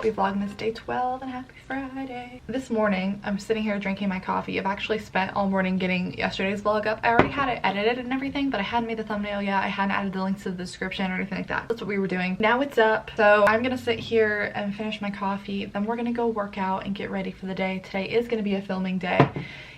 Happy Vlogmas Day 12 and happy Friday. This morning, I'm sitting here drinking my coffee. I've actually spent all morning getting yesterday's vlog up. I already had it edited and everything, but I hadn't made the thumbnail yet. I hadn't added the links to the description or anything like that. That's what we were doing. Now it's up, so I'm gonna sit here and finish my coffee. Then we're gonna go work out and get ready for the day. Today is gonna be a filming day,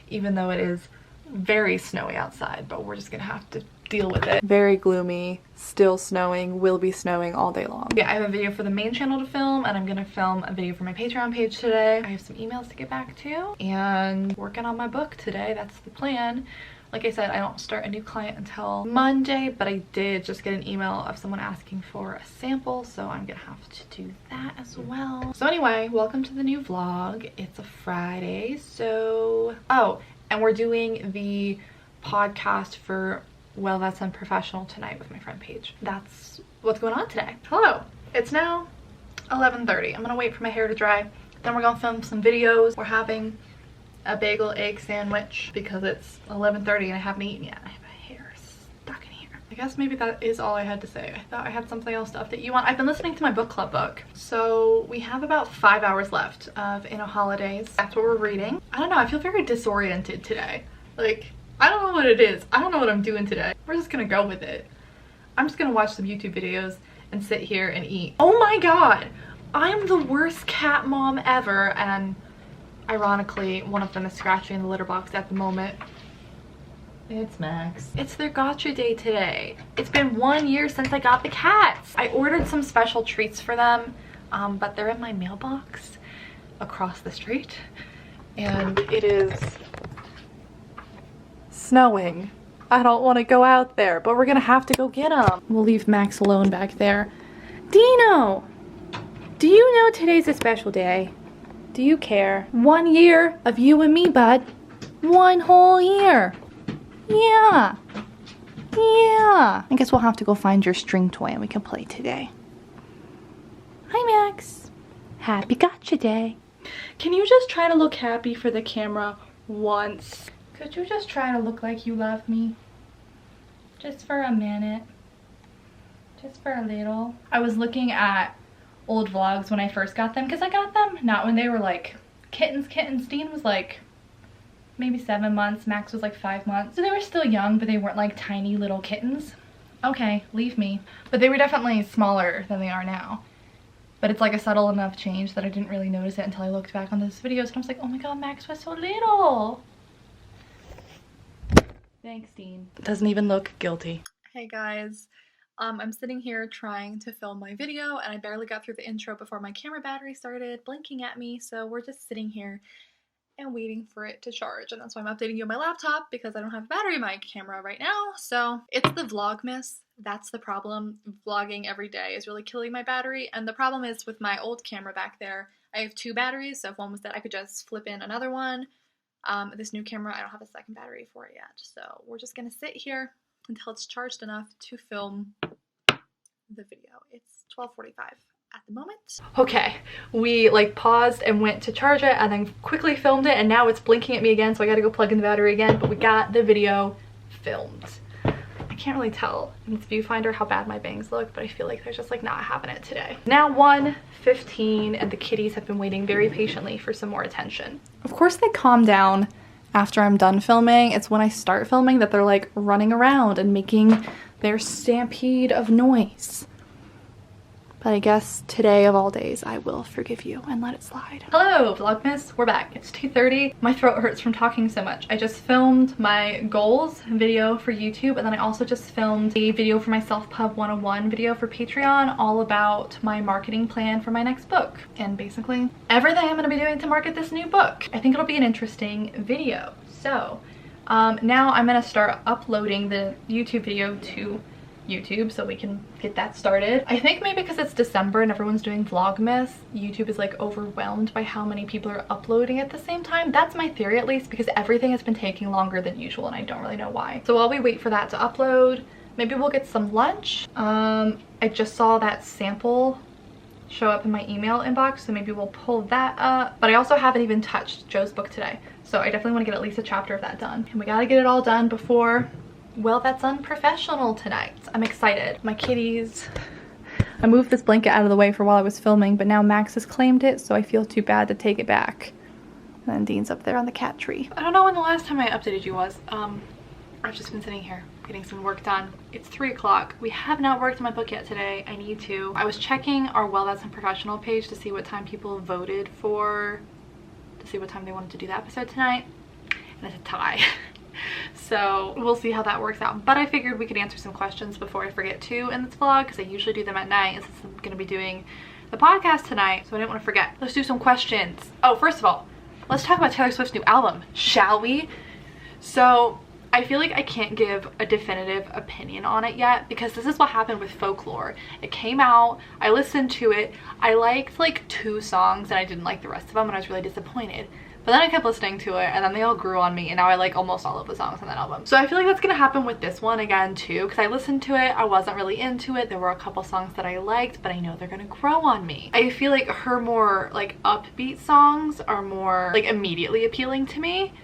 even though it is very snowy outside, but we're just gonna have to deal with it. Very gloomy, still snowing, will be snowing all day long. Yeah, I have a video for the main channel to film, and I'm gonna film a video for my Patreon page today. I have some emails to get back to and working on my book today. That's the plan. Like I said, I don't start a new client until Monday, but I did just get an email of someone asking for a sample, so I'm gonna have to do that as well. So anyway, welcome to the new vlog. It's a Friday, so and we're doing the podcast for Well That's Unprofessional tonight with my friend Paige. That's what's going on today. Hello, it's now 11:30. I'm gonna wait for my hair to dry, then we're gonna film some videos. We're having a bagel egg sandwich because it's 11:30 and I haven't eaten yet. I have my hair stuck in here. I guess maybe that is all I had to say. I thought I had something else to update you on. I've been listening to my book club book. So we have about 5 hours left of In a Holidays. That's what we're reading. I don't know, I feel very disoriented today. Like, I don't know what it is. I don't know what I'm doing today. We're just gonna go with it. I'm just gonna watch some YouTube videos and sit here and eat. Oh my god! I am the worst cat mom ever, and ironically, one of them is scratching in the litter box at the moment. It's Max. It's their gotcha day today. It's been 1 year since I got the cats. I ordered some special treats for them, but they're in my mailbox across the street, and it is snowing. I don't want to go out there, but we're gonna have to go get them. We'll leave Max alone back there. Dino! Do you know today's a special day? Do you care? 1 year of you and me, bud. 1 whole year. Yeah. Yeah. I guess we'll have to go find your string toy and we can play today. Hi, Max. Happy gotcha day. Can you just try to look happy for the camera once? Could you just try to look like you love me? Just for a minute. Just for a little. I was looking at old vlogs when I first got them, because I got them not when they were like kittens. Dean was like maybe 7 months. Max was like 5 months. So they were still young, but they weren't like tiny little kittens. Okay, leave me. But they were definitely smaller than they are now. But it's like a subtle enough change that I didn't really notice it until I looked back on those videos and I was like, oh my god, Max was so little. Thanks, Dean. Doesn't even look guilty. Hey guys, I'm sitting here trying to film my video and I barely got through the intro before my camera battery started blinking at me, so we're just sitting here and waiting for it to charge, and that's why I'm updating you on my laptop, because I don't have a battery in my camera right now. So it's the vlogmas. That's the problem. Vlogging every day is really killing my battery, and the problem is with my old camera back there, I have 2 batteries, so if one was dead I could just flip in another one. This new camera, I don't have a second battery for it yet, so we're just gonna sit here until it's charged enough to film the video. It's 12:45 at the moment. Okay, we like paused and went to charge it and then quickly filmed it, and now it's blinking at me again, so I gotta go plug in the battery again, but we got the video filmed. I can't really tell in this viewfinder how bad my bangs look, but I feel like they're just like not having it today. Now 1:15 and the kitties have been waiting very patiently for some more attention. Of course they calm down after I'm done filming. It's when I start filming that they're like running around and making their stampede of noise. But I guess today of all days, I will forgive you and let it slide. Hello, Vlogmas. We're back. It's 2:30. My throat hurts from talking so much. I just filmed my goals video for YouTube, and then I also just filmed a video for my Self-Pub 101 video for Patreon, all about my marketing plan for my next book. And basically, everything I'm gonna be doing to market this new book. I think it'll be an interesting video. So, now I'm gonna start uploading the YouTube video to YouTube so we can get that started. I think maybe because it's December and everyone's doing Vlogmas, YouTube is like overwhelmed by how many people are uploading at the same time. That's my theory, at least, because everything has been taking longer than usual and I don't really know why. So while we wait for that to upload, maybe we'll get some lunch. I just saw that sample show up in my email inbox, so maybe we'll pull that up. But I also haven't even touched Joe's book today, so I definitely want to get at least a chapter of that done. And we gotta get it all done before Well That's Unprofessional tonight. I'm excited. My kitties I moved this blanket out of the way for while I was filming, but now Max has claimed it, so I feel too bad to take it back. And then Dean's up there on the cat tree. I don't know when the last time I updated you was. I've just been sitting here getting some work done. It's 3 o'clock. We have not worked on my book yet today. I need to. I was checking our Well That's Unprofessional page to see what time people voted for, to see what time they wanted to do the episode tonight, and it's a tie. So we'll see how that works out. But I figured we could answer some questions before I forget to in this vlog, because I usually do them at night, and since I'm going to be doing the podcast tonight, so I didn't want to forget. Let's do some questions. Oh, first of all, let's talk about Taylor Swift's new album, shall we? So I feel like I can't give a definitive opinion on it yet, because this is what happened with Folklore. It came out, I listened to it, I liked like 2 songs and I didn't like the rest of them, and I was really disappointed. But then I kept listening to it, and then they all grew on me, and now I like almost all of the songs on that album. So I feel like that's gonna happen with this one again too, because I listened to it, I wasn't really into it. There were a couple songs that I liked, but I know they're gonna grow on me. I feel like her more like upbeat songs are more like immediately appealing to me,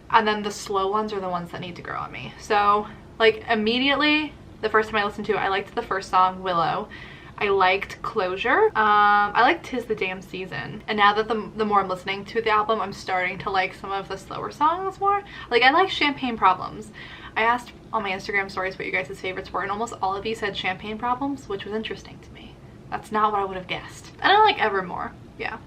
and then the slow ones are the ones that need to grow on me. So like immediately, the first time I listened to it, I liked the first song, Willow. I liked Closure. I liked 'Tis the Damn Season. And now that the more I'm listening to the album, I'm starting to like some of the slower songs more. Like I like Champagne Problems. I asked on my Instagram stories what you guys' favorites were, and almost all of you said Champagne Problems, which was interesting to me. That's not what I would have guessed. And I like Evermore, yeah.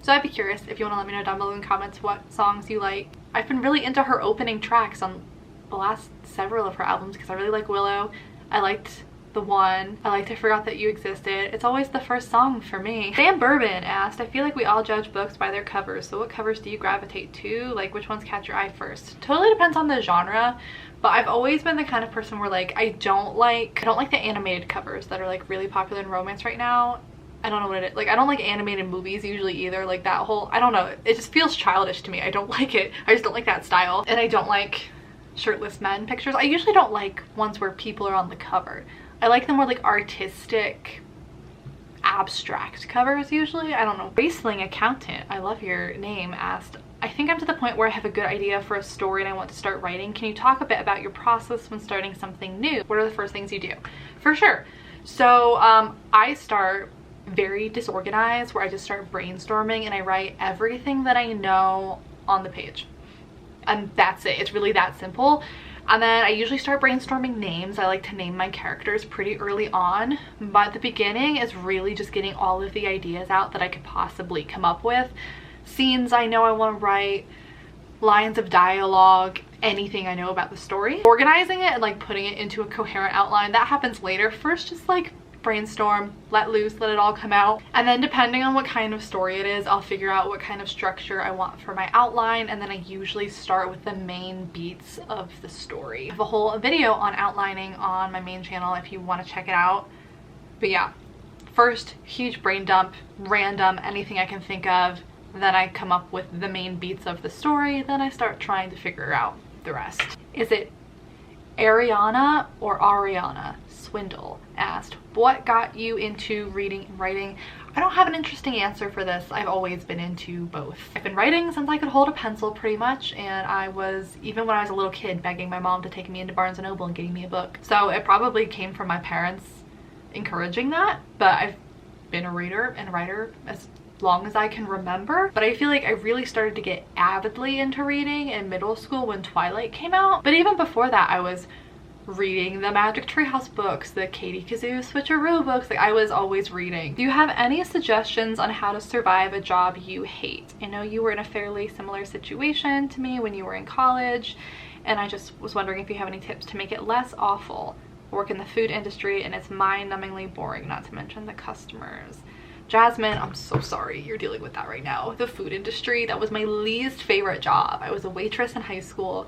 So I'd be curious if you want to let me know down below in the comments what songs you like. I've been really into her opening tracks on the last several of her albums, because I really like Willow. I liked The One. I liked I Forgot That You Existed. It's always the first song for me. Sam Bourbon asked, I feel like we all judge books by their covers, so what covers do you gravitate to? Like which ones catch your eye first? Totally depends on the genre, but I've always been the kind of person where like I don't like the animated covers that are like really popular in romance right now. I don't know what it is. Like I don't like animated movies usually either. Like that whole, I don't know, it just feels childish to me. I don't like it. I just don't like that style. And I don't like shirtless men pictures. I usually don't like ones where people are on the cover. I like the more like artistic, abstract covers usually. I don't know. Raceling Accountant, I love your name, asked, I think I'm to the point where I have a good idea for a story and I want to start writing. Can you talk a bit about your process when starting something new? What are the first things you do? For sure. So I start very disorganized, where I just start brainstorming and I write everything that I know on the page. And that's it. It's really that simple. And then I usually start brainstorming names. I like to name my characters pretty early on, but the beginning is really just getting all of the ideas out that I could possibly come up with. Scenes I know I want to write, lines of dialogue, anything I know about the story. Organizing it and like putting it into a coherent outline, that happens later. First, just like brainstorm, let loose, let it all come out, and then depending on what kind of story it is, I'll figure out what kind of structure I want for my outline, and then I usually start with the main beats of the story. I have a whole video on outlining on my main channel if you want to check it out. But yeah, first huge brain dump, random, anything I can think of, then I come up with the main beats of the story, then I start trying to figure out the rest. Is it Ariana or Ariana? Swindle asked, what got you into reading and writing? I don't have an interesting answer for this. I've always been into both. I've been writing since I could hold a pencil pretty much, and I was, even when I was a little kid, begging my mom to take me into Barnes & Noble and getting me a book. So it probably came from my parents encouraging that, but I've been a reader and writer as long as I can remember. But I feel like I really started to get avidly into reading in middle school when Twilight came out. But even before that, I was reading the Magic Treehouse books, the Katie Kazoo Switcheroo books. Like I was always reading. Do you have any suggestions on how to survive a job you hate? I know you were in a fairly similar situation to me when you were in college, and I just was wondering if you have any tips to make it less awful. I work in the food industry and it's mind-numbingly boring, not to mention the customers. Jasmine, I'm so sorry you're dealing with that right now. The food industry, that was my least favorite job. I was a waitress in high school.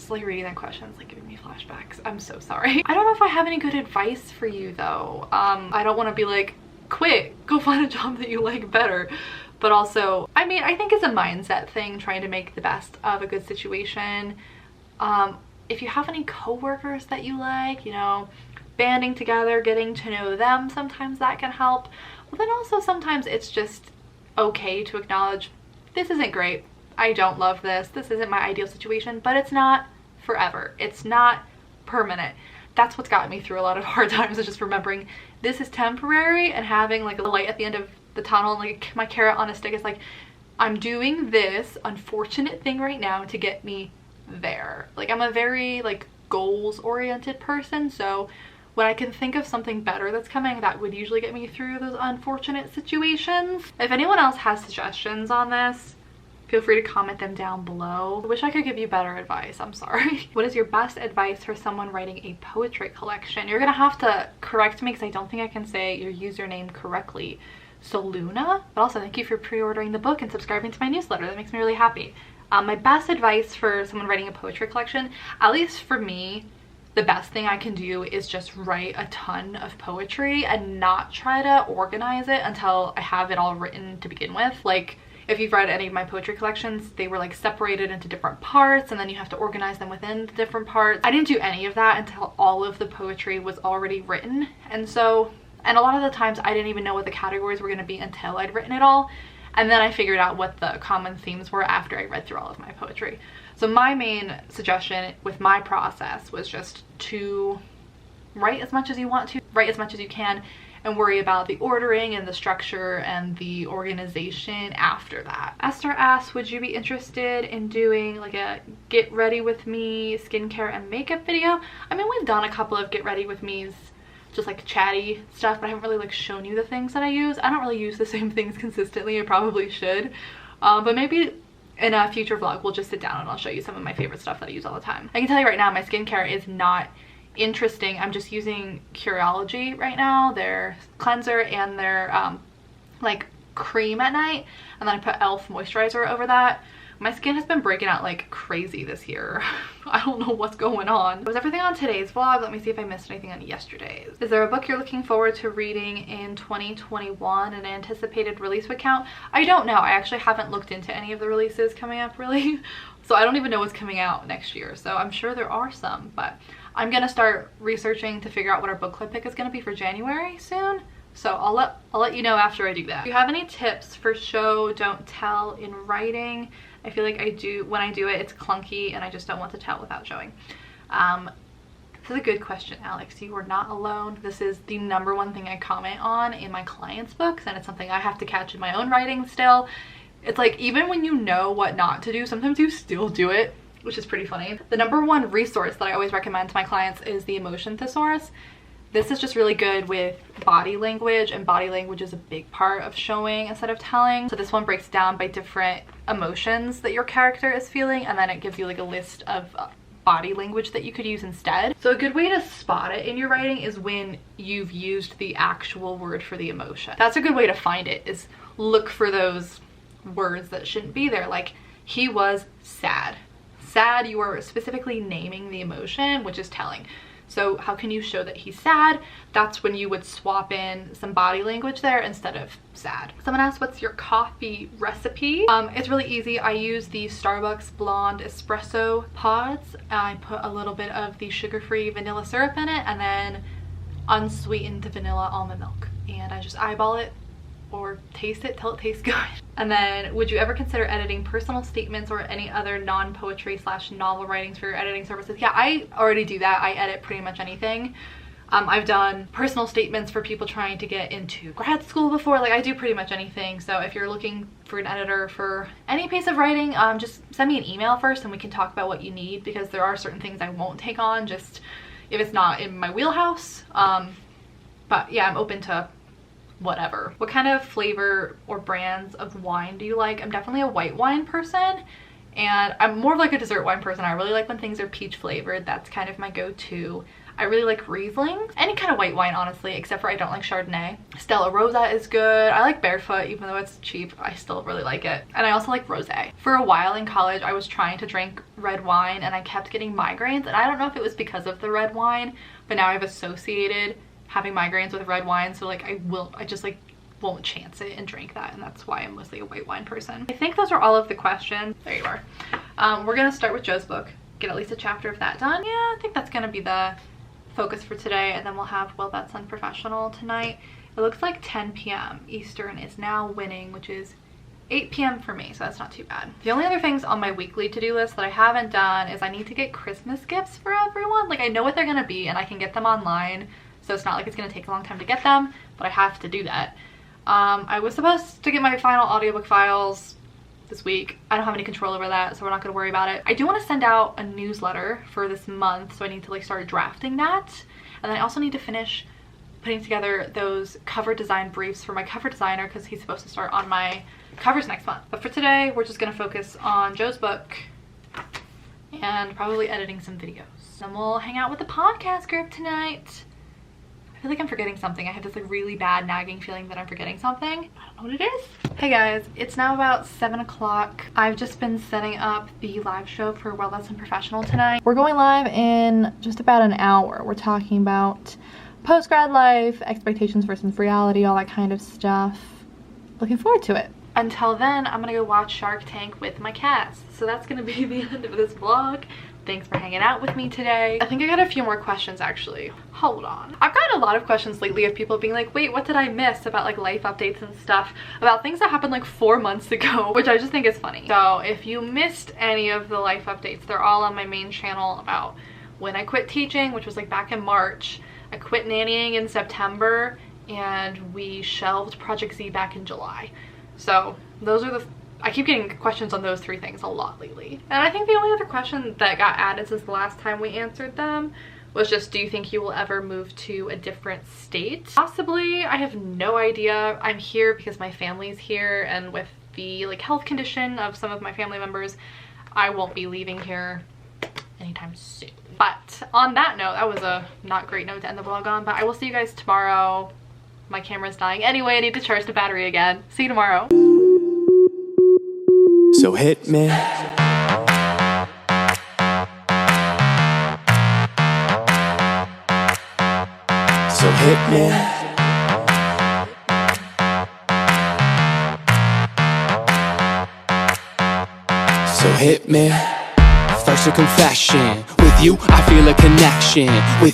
Like reading that question is like giving me flashbacks. I'm so sorry. I don't know if I have any good advice for you though. I don't want to be like, quit, go find a job that you like better. But also, I mean, I think it's a mindset thing, trying to make the best of a good situation. If you have any coworkers that you like, you know, banding together, getting to know them, sometimes that can help. But then also sometimes it's just okay to acknowledge, this isn't great. I don't love this. This isn't my ideal situation, but it's not forever. It's not permanent. that's what's gotten me through a lot of hard times, is just remembering this is temporary and having like a light at the end of the tunnel. Like my carrot on a stick is like, I'm doing this unfortunate thing right now to get me there. Like I'm a very like goals oriented person, so when I can think of something better that's coming, that would usually get me through those unfortunate situations. If anyone else has suggestions on this, feel free to comment them down below. I wish I could give you better advice, I'm sorry. What is your best advice for someone writing a poetry collection? You're gonna have to correct me because I don't think I can say your username correctly. So Luna, but also thank you for pre-ordering the book and subscribing to my newsletter. That makes me really happy. My best advice for someone writing a poetry collection, at least for me, the best thing I can do is just write a ton of poetry and not try to organize it until I have it all written to begin with. Like if you've read any of my poetry collections, they were like separated into different parts and then you have to organize them within the different parts. I didn't do any of that until all of the poetry was already written. And a lot of the times I didn't even know what the categories were going to be until I'd written it all. And then I figured out what the common themes were after I read through all of my poetry. So my main suggestion with my process was just to write as much as you want to, write as much as you can, and worry about the ordering and the structure and the organization after that. Esther asks, would you be interested in doing like a get ready with me skincare and makeup video? I mean, we've done a couple of get ready with me's, just like chatty stuff, but I haven't really like shown you the things that I use. I don't really use the same things consistently. I probably should, but maybe in a future vlog we'll just sit down and I'll show you some of my favorite stuff that I use all the time. I can tell you right now, my skincare is not interesting. I'm just using Curology right now, their cleanser and their like cream at night, and then I put e.l.f. moisturizer over that. My skin has been breaking out like crazy this year. I don't know what's going on. That was everything on today's vlog. Let me see if I missed anything on yesterday's. Is there a book you're looking forward to reading in 2021, an anticipated release would count? I don't know. I actually haven't looked into any of the releases coming up really. So I don't even know what's coming out next year. So I'm sure there are some, but I'm gonna start researching to figure out what our book club pick is gonna be for January soon. So I'll let you know after I do that. Do you have any tips for show don't tell in writing? I feel like when I do it, it's clunky and I just don't want to tell without showing. This is a good question, Alex. You are not alone. This is the #1 thing I comment on in my clients' books, and it's something I have to catch in my own writing still. It's like, even when you know what not to do, sometimes you still do it, which is pretty funny. The #1 resource that I always recommend to my clients is the Emotion Thesaurus. This is just really good with body language, and body language is a big part of showing instead of telling. So this one breaks down by different emotions that your character is feeling, and then it gives you like a list of body language that you could use instead. So a good way to spot it in your writing is when you've used the actual word for the emotion. That's a good way to find it, is look for those words that shouldn't be there. Like, he was sad. Sad, you are specifically naming the emotion, which is telling. So how can you show that he's sad? That's when you would swap in some body language there instead of sad. Someone asked, what's your coffee recipe? It's really easy. I use the Starbucks Blonde Espresso pods. I put a little bit of the sugar-free vanilla syrup in it and then unsweetened vanilla almond milk. And I just eyeball it or taste it till it tastes good. And then, would you ever consider editing personal statements or any other non-poetry / novel writings for your editing services? Yeah, I already do that. I edit pretty much anything. I've done personal statements for people trying to get into grad school before. Like, I do pretty much anything. So if you're looking for an editor for any piece of writing, just send me an email first and we can talk about what you need, because there are certain things I won't take on just if it's not in my wheelhouse. But yeah, I'm open to whatever. What kind of flavor or brands of wine do you like? I'm definitely a white wine person, and I'm more of like a dessert wine person. I really like when things are peach flavored. That's kind of my go-to. I really like Riesling. Any kind of white wine, honestly, except for I don't like Chardonnay. Stella Rosa is good. I like Barefoot, even though it's cheap. I still really like it. And I also like rosé. For a while in college, I was trying to drink red wine and I kept getting migraines, and I don't know if it was because of the red wine, but now I've associated having migraines with red wine, so like I just like won't chance it and drink that, and that's why I'm mostly a white wine person. I think those are all of the questions. There you are. We're gonna start with Joe's book, get at least a chapter of that done. Yeah, I think that's gonna be the focus for today, and then we'll have Well That's Unprofessional tonight. It looks like 10 p.m. Eastern is now winning, which is 8 p.m. for me, so that's not too bad. The only other things on my weekly to-do list that I haven't done is I need to get Christmas gifts for everyone. Like, I know what they're gonna be and I can get them online, so it's not like it's gonna take a long time to get them, but I have to do that. I was supposed to get my final audiobook files this week. I don't have any control over that, so we're not gonna worry about it. I do want to send out a newsletter for this month, so I need to like start drafting that. And then I also need to finish putting together those cover design briefs for my cover designer because he's supposed to start on my covers next month. But for today, we're just gonna focus on Joe's book and probably editing some videos. Then we'll hang out with the podcast group tonight. I feel like I'm forgetting something. I have this like really bad nagging feeling that I'm forgetting something. I don't know what it is. Hey guys, it's now about 7 o'clock. I've just been setting up the live show for Well Less Than Professional tonight. We're going live in just about an hour. We're talking about post-grad life, expectations versus reality, all that kind of stuff. Looking forward to it. Until then, I'm gonna go watch Shark Tank with my cats. So that's gonna be the end of this vlog. Thanks for hanging out with me today. I think I got a few more questions actually. Hold on. I've gotten a lot of questions lately of people being like, wait, what did I miss about like life updates and stuff about things that happened like 4 months ago, which I just think is funny. So if you missed any of the life updates, they're all on my main channel about when I quit teaching, which was like back in March. I quit nannying in September and we shelved Project Z back in July. So those are the I keep getting questions on those 3 things a lot lately. And I think the only other question that got added since the last time we answered them was just, do you think you will ever move to a different state? Possibly. I have no idea. I'm here because my family's here, and with the like health condition of some of my family members, I won't be leaving here anytime soon. But on that note, that was a not great note to end the vlog on, but I will see you guys tomorrow. My camera's dying anyway. I need to charge the battery again. See you tomorrow. So hit me. So hit me. So hit me. First a confession. With you, I feel a connection. With